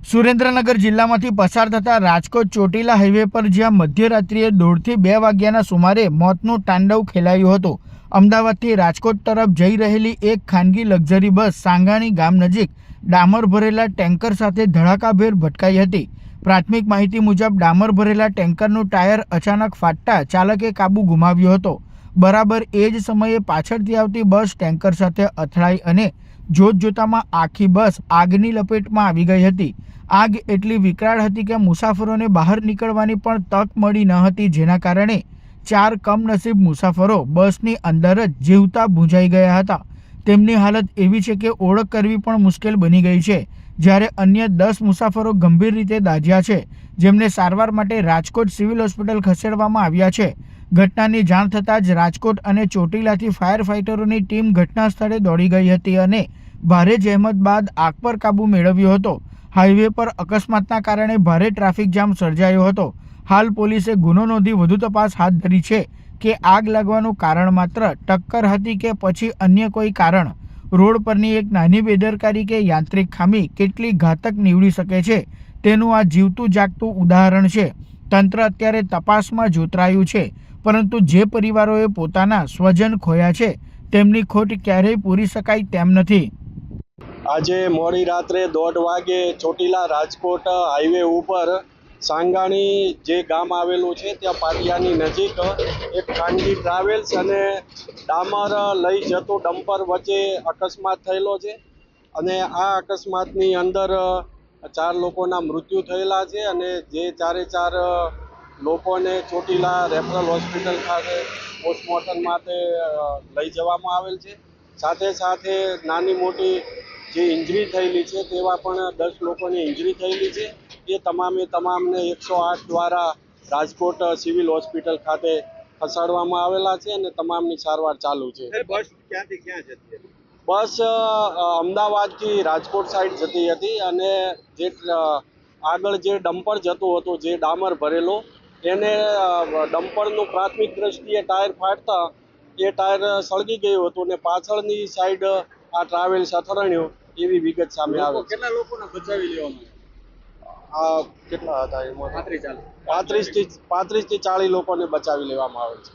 સુરેન્દ્રનગર જિલ્લામાંથી પસાર થતા રાજકોટ ચોટીલા હાઈવે પર જ્યાં મધ્યરાત્રિએ 1:30 થી 2 વાગ્યાના સુમારે મોતનું તાંડવ ખેલાયું હતું, અમદાવાદથી રાજકોટ તરફ જઈ રહેલી એક ખાનગી લક્ઝરી બસ સાંગાણી ગામ નજીક ડામર ભરેલા ટેન્કર સાથે ધડાકાભેર ભટકાઈ હતી। પ્રાથમિક માહિતી મુજબ ડામર ભરેલા ટેન્કરનું ટાયર અચાનક ફાટતા ચાલકે કાબુ ગુમાવ્યો હતો। બરાબર એ જ સમયે પાછળથી આવતી બસ ટેન્કર સાથે અથડાઈ અને જોતજોતામાં આખી બસ આગની લપેટમાં આવી ગઈ હતી। આગ એટલી વિકરાળ હતી કે મુસાફરોને બહાર નીકળવાની પણ તક મળી ન હતી, જેના કારણે 4 કમનસીબ મુસાફરો બસની અંદર જ જીવતા ભૂંજાઈ ગયા હતા। તેમની હાલત એવી છે કે ઓળખ કરવી પણ મુશ્કેલ બની ગઈ છે, જ્યારે અન્ય 10 મુસાફરો ગંભીર રીતે દાઝ્યા છે, જેમને સારવાર માટે રાજકોટ સિવિલ હોસ્પિટલ ખસેડવામાં આવ્યા છે। ઘટનાની જાણ થતાં જ રાજકોટ અને ચોટીલાથી ફાયર ફાઇટરોની ટીમ ઘટના સ્થળે દોડી ગઈ હતી અને ભારે જહેમત બાદ આગ પર કાબૂ મેળવ્યો હતો। હાઈવે પર અકસ્માતના કારણે ભારે ટ્રાફિક જામ સર્જાયો હતો। હાલ પોલીસે ગુનો નોંધી વધુ તપાસ હાથ ધરી છે કે આગ લાગવાનું કારણ માત્ર ટક્કર હતી કે પછી અન્ય કોઈ કારણ। રોડ પરની એક નાની બેદરકારી કે યાંત્રિક ખામી કેટલી ઘાતક નીવડી શકે છે તેનું આ જીવતું જાગતું ઉદાહરણ છે। તંત્ર અત્યારે તપાસમાં જોતરાયું છે, પરંતુ જે પરિવારોએ પોતાના સ્વજન ખોયા છે તેમની ખોટ ક્યારેય પૂરી શકાય તેમ નથી। આજે મોડી રાત્રે 1:30 વાગે ચોટીલા રાજકોટ હાઈવે ઉપર સાંગાણી જે ગામ આવેલું છે ત્યાં પાટિયાની નજીક એક ખાનગી ટ્રાવેલ્સ અને ડામર લઈ જતું ડમ્પર વચ્ચે અકસ્માત થયેલો છે અને આ અકસ્માતની અંદર 4 લોકોના મૃત્યુ થયેલા છે અને જે 4 લોકોને ચોટીલા રેફરલ હોસ્પિટલ ખાતે પોસ્ટમોર્ટમ માટે લઈ જવામાં આવેલ છે। સાથે સાથે નાની મોટી જે ઇન્જરી થયેલી છે તેવા પણ 10 લોકોની ઇન્જરી થયેલી છે। એ તમામને 108 દ્વારા રાજકોટ સિવિલ હોસ્પિટલ ખાતે ખસેડવામાં આવેલા છે અને તમામની સારવાર ચાલુ છે। બસ ક્યાંથી ક્યાં જતી હતી? બસ અમદાવાદથી રાજકોટ સાઈડ જતી હતી અને જે આગળ જે ડમ્પર જતું હતું, જે ડામર ભરેલો, એને ડમ્પરનું પ્રાથમિક દ્રષ્ટિએ ટાયર ફાટતા એ ટાયર સળગી ગયું હતું અને પાછળની સાઈડ આ ટ્રાવેલ્સ અથડાણ્યું એવી વિગત સામે આવે છે। કેટલા લોકોને બચાવી લેવામાં આ કેટલા હતા? 35 થી 40 લોકોને બચાવી લેવામાં આવે છે।